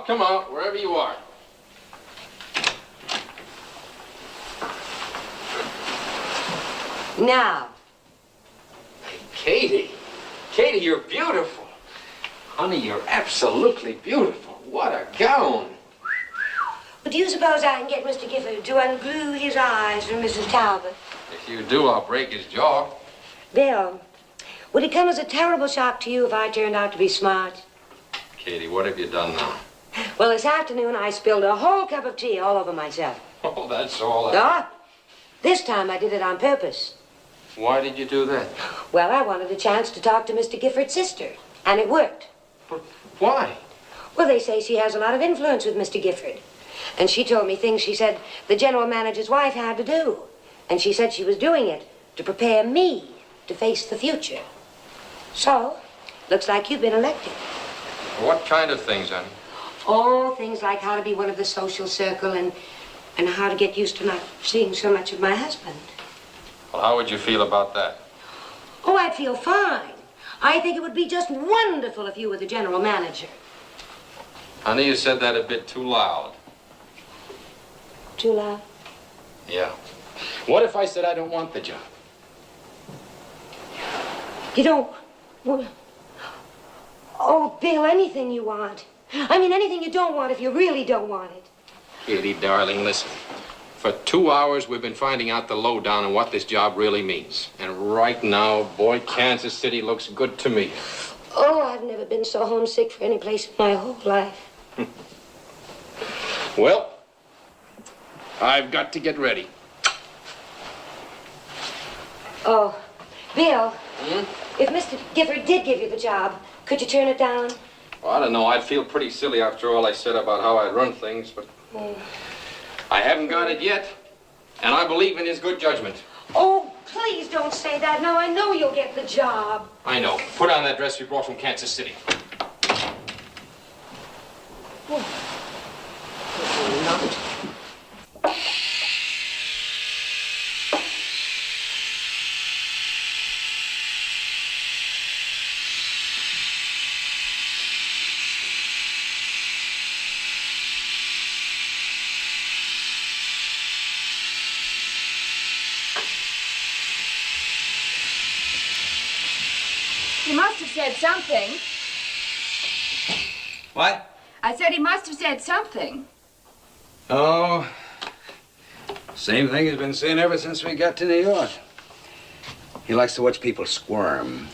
come out, wherever you are. Now. Hey, Katie. Katie, you're beautiful. Honey, you're absolutely beautiful. What a gown. But do you suppose I can get Mr. Gifford to unglue his eyes from Mrs. Talbot? If you do, I'll break his jaw. Bill, would it come as a terrible shock to you if I turned out to be smart? Katie, what have you done now? Well, this afternoon I spilled a whole cup of tea all over myself. Oh, that's all. This time I did it on purpose. Why did you do that? Well, I wanted a chance to talk to Mr. Gifford's sister, and it worked. But why? Well, they say she has a lot of influence with Mr. Gifford. And she told me things she said the general manager's wife had to do. And she said she was doing it to prepare me to face the future. So, looks like you've been elected. What kind of things, honey? Oh, things like how to be one of the social circle and how to get used to not seeing so much of my husband. Well, how would you feel about that? Oh, I'd feel fine. I think it would be just wonderful if you were the general manager. Honey, you said that a bit too loud. Too loud? Yeah. What if I said I don't want the job? You don't... Well, oh, Bill, anything you want. I mean, anything you don't want if you really don't want it. Katie, darling, listen. For 2 hours, we've been finding out the lowdown on what this job really means. And right now, boy, Kansas City looks good to me. Oh, I've never been so homesick for any place in my whole life. Well, I've got to get ready. Oh, Bill, if Mr. Gifford did give you the job, could you turn it down? Well, I don't know. I'd feel pretty silly after all I said about how I run things, but I haven't got it yet, and I believe in his good judgment. Oh, please don't say that. Now I know you'll get the job. I know. Put on that dress we brought from Kansas City. Oh. Not. He must have said something. What? I said he must have said something. Oh, same thing he's been saying ever since we got to New York. He likes to watch people squirm.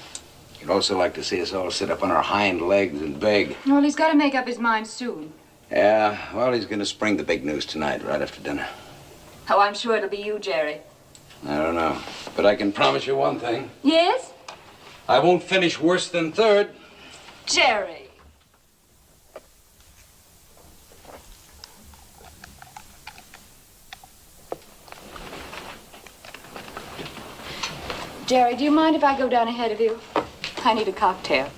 He'd also like to see us all sit up on our hind legs and beg. Well, he's got to make up his mind soon. Yeah, well, he's going to spring the big news tonight, right after dinner. Oh, I'm sure it'll be you, Jerry. I don't know, but I can promise you one thing. Yes? I won't finish worse than third. Jerry. Jerry, do you mind if I go down ahead of you? I need a cocktail.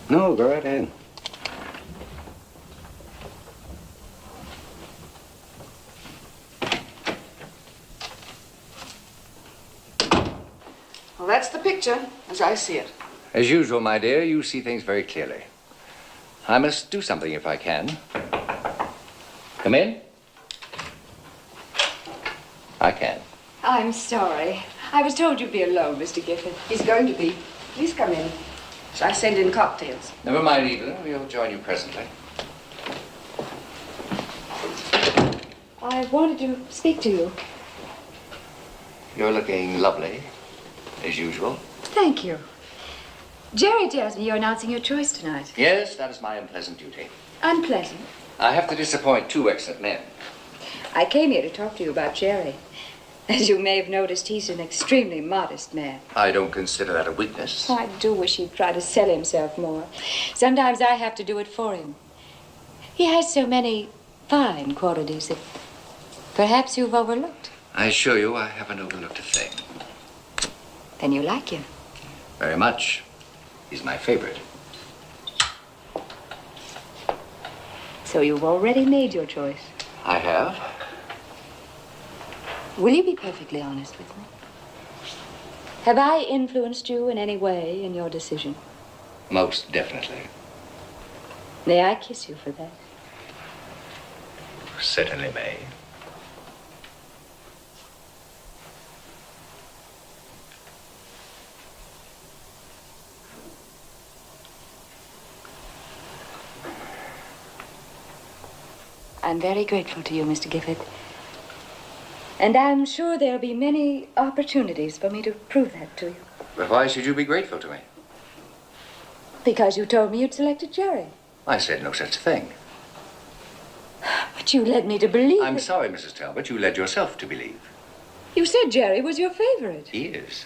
No, go right ahead. Well, that's the picture, as I see it. As usual, my dear, you see things very clearly. I must do something if I can. Come in. I can. I'm sorry. I was told you'd be alone, Mr. Gifford. He's going to be. Please come in. Shall I send in cocktails? Never mind, Evelyn. We'll join you presently. I wanted to speak to you. You're looking lovely, as usual. Thank you. Jerry tells me you're announcing your choice tonight. Yes, that is my unpleasant duty. Unpleasant. I have to disappoint two excellent men. I came here to talk to you about Jerry. As you may have noticed, he's an extremely modest man. I don't consider that a weakness. I do wish he'd try to sell himself more. Sometimes I have to do it for him. He has so many fine qualities that perhaps you've overlooked. I assure you I haven't overlooked a thing. Then you like him. Very much. He's my favorite. So you've already made your choice. I have. Will you be perfectly honest with me? Have I influenced you in any way in your decision? Most definitely. May I kiss you for that? certainly may. I'm very grateful to you, Mr. Gifford. And I'm sure there'll be many opportunities for me to prove that to you. But why should you be grateful to me? Because you told me you'd selected Jerry. I said no such thing. But you led me to believe I'm that- sorry, Mrs. Talbot. You led yourself to believe. You said Jerry was your favorite. He is.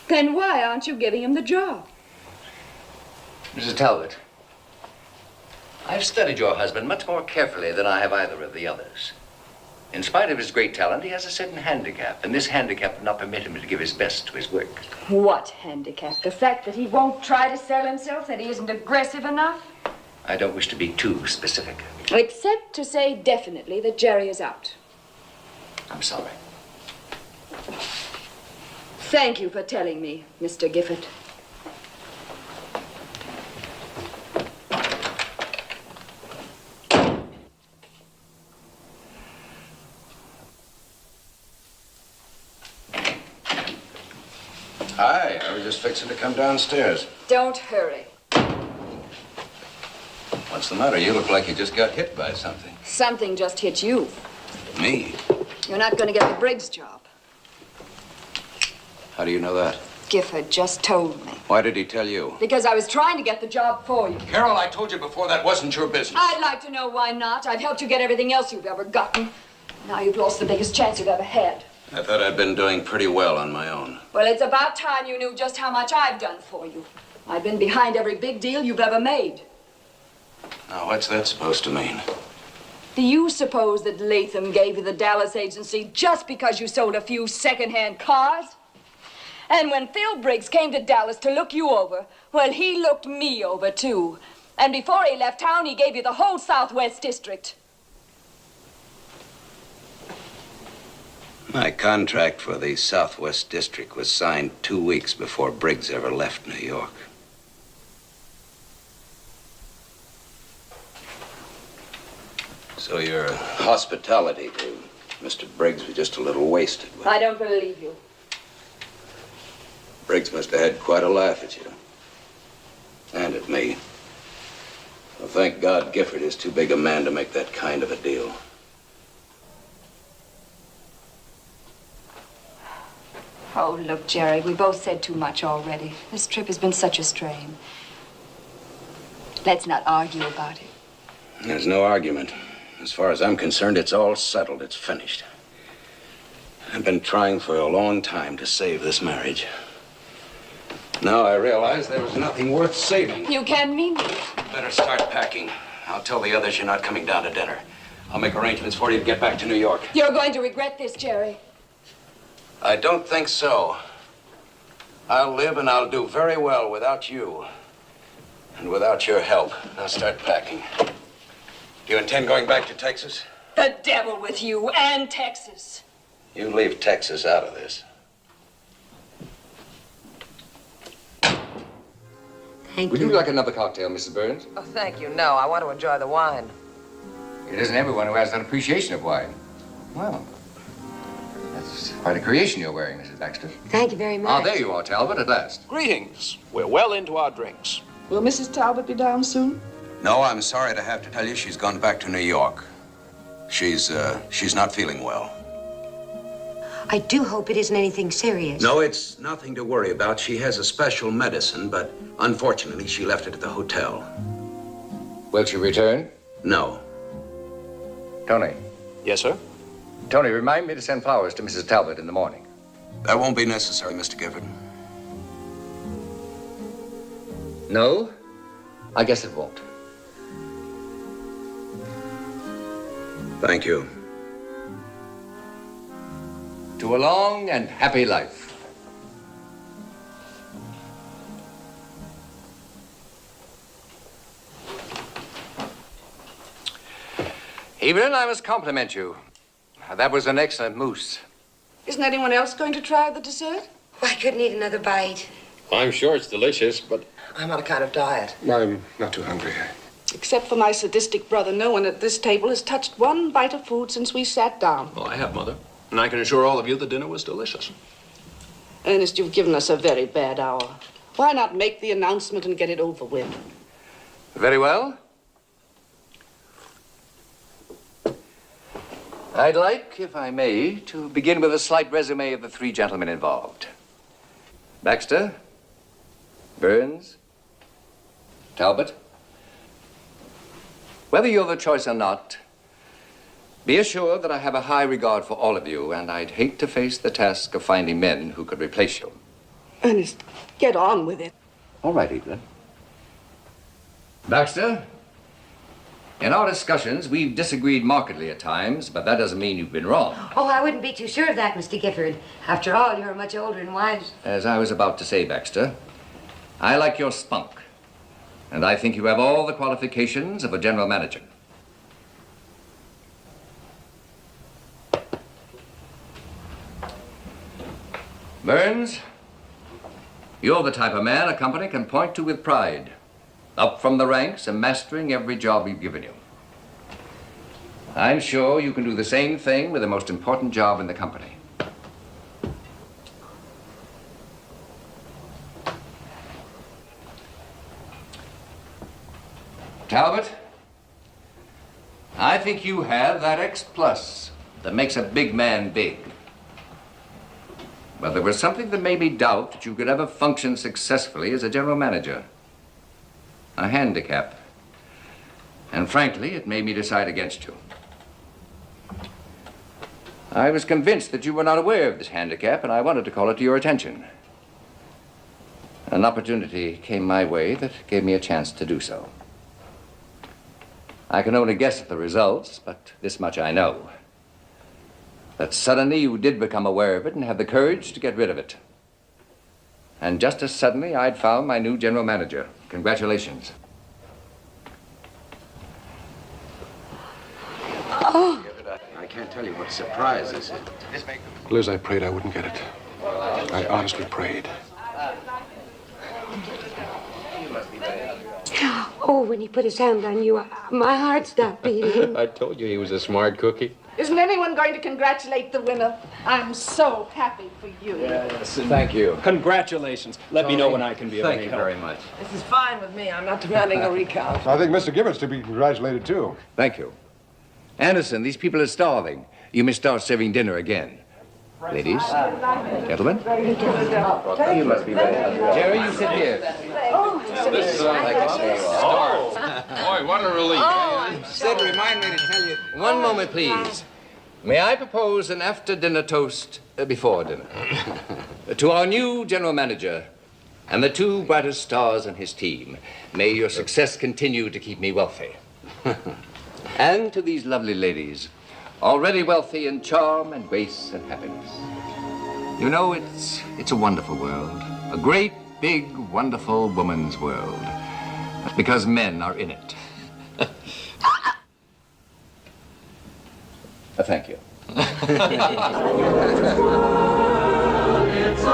Then why aren't you giving him the job? Mrs. Talbot, I've studied your husband much more carefully than I have either of the others. In spite of his great talent, he has a certain handicap, and this handicap will not permit him to give his best to his work. What handicap? The fact that he won't try to sell himself, that he isn't aggressive enough? I don't wish to be too specific. Except to say definitely that Jerry is out. I'm sorry. Thank you for telling me, Mr. Gifford. Hi, I was just fixing to come downstairs. Don't hurry. What's the matter? You look like you just got hit by something. Something just hit you. Me? You're not going to get the Briggs job. How do you know that? Gifford just told me. Why did he tell you? Because I was trying to get the job for you. Carol, I told you before that wasn't your business. I'd like to know why not. I've helped you get everything else you've ever gotten. Now you've lost the biggest chance you've ever had. I thought I'd been doing pretty well on my own. Well, it's about time you knew just how much I've done for you. I've been behind every big deal you've ever made. Now, what's that supposed to mean? Do you suppose that Latham gave you the Dallas agency just because you sold a few second-hand cars? And when Phil Briggs came to Dallas to look you over, well, he looked me over, too. And before he left town, he gave you the whole Southwest District. My contract for the Southwest District was signed 2 weeks before Briggs ever left New York. So your hospitality to Mr. Briggs was just a little wasted. I don't believe you. Briggs must have had quite a laugh at you. And at me. Well, thank God Gifford is too big a man to make that kind of a deal. Oh, look, Jerry, we both said too much already. This trip has been such a strain. Let's not argue about it. There's no argument. As far as I'm concerned, it's all settled. It's finished. I've been trying for a long time to save this marriage. Now I realize there was nothing worth saving. You can mean it. Better start packing. I'll tell the others you're not coming down to dinner. I'll make arrangements for you to get back to New York. You're going to regret this, Jerry. I don't think so. I'll live and I'll do very well without you. And without your help. Now start packing. Do you intend going back to Texas? The devil with you and Texas. You leave Texas out of this. Thank Would you. you like another cocktail, Mrs. Burns? Oh, thank you. No, I want to enjoy the wine. It isn't everyone who has an appreciation of wine. Well, that's quite a creation you're wearing, Mrs. Baxter. Thank you very much. Ah, there you are, Talbot, at last. Greetings. We're well into our drinks. Will Mrs. Talbot be down soon? No, I'm sorry to have to tell you she's gone back to New York. She's not feeling well. I do hope it isn't anything serious. No, it's nothing to worry about. She has a special medicine, but unfortunately she left it at the hotel. Will she return? No. Tony. Yes, sir? Tony, remind me to send flowers to Mrs. Talbot in the morning. That won't be necessary, Mr. Gifford. No? I guess it won't. Thank you. To a long and happy life. Evelyn, I must compliment you. That was an excellent mousse. Isn't anyone else going to try the dessert? I couldn't eat another bite. I'm sure it's delicious, but I'm on a kind of diet. I'm not too hungry. Except for my sadistic brother, no one at this table has touched one bite of food since we sat down. Well, I have, Mother. And I can assure all of you the dinner was delicious. Ernest, you've given us a very bad hour. Why not make the announcement and get it over with? Very well. I'd like, if I may, to begin with a slight resume of the three gentlemen involved. Baxter, Burns, Talbot. Whether you're the choice or not, be assured that I have a high regard for all of you, and I'd hate to face the task of finding men who could replace you. Ernest, get on with it. All right, Evelyn. Baxter, in our discussions, we've disagreed markedly at times, but that doesn't mean you've been wrong. Oh, I wouldn't be too sure of that, Mr. Gifford. After all, you're much older and wiser. As I was about to say, Baxter, I like your spunk, and I think you have all the qualifications of a general manager. Burns, you're the type of man a company can point to with pride, up from the ranks and mastering every job we've given you. I'm sure you can do the same thing with the most important job in the company. Talbot, I think you have that X plus that makes a big man big. But there was something that made me doubt that you could ever function successfully as a general manager. A handicap. And frankly, it made me decide against you. I was convinced that you were not aware of this handicap, and I wanted to call it to your attention. An opportunity came my way that gave me a chance to do so. I can only guess at the results, but this much I know. That suddenly you did become aware of it and have the courage to get rid of it. And just as suddenly, I'd found my new general manager. Congratulations. Oh. I can't tell you what a surprise this is. Liz, I prayed I wouldn't get it. I honestly prayed. Oh, when he put his hand on you, my heart stopped beating. I told you he was a smart cookie. Isn't anyone going to congratulate the winner? I'm so happy for you. Yes, thank you. Congratulations. Let me know when I can be of Thank any you help. very much. This is fine with me. I'm not demanding a recount. I think Mr. Gibbons to be congratulated, too. Thank you. Anderson, these people are starving. You may start serving dinner again. Ladies, gentlemen. You must be very happy. Jerry, you sit here. This starved. Boy, what a relief. Sid, remind me to tell you. One moment, please. May I propose an after-dinner toast before dinner? To our new general manager and the two brightest stars in his team. May your success continue to keep me wealthy. And to these lovely ladies, already wealthy in charm and grace and happiness. You know, it's a wonderful world. A great, big, wonderful woman's world. Because men are in it. Thank you. It's a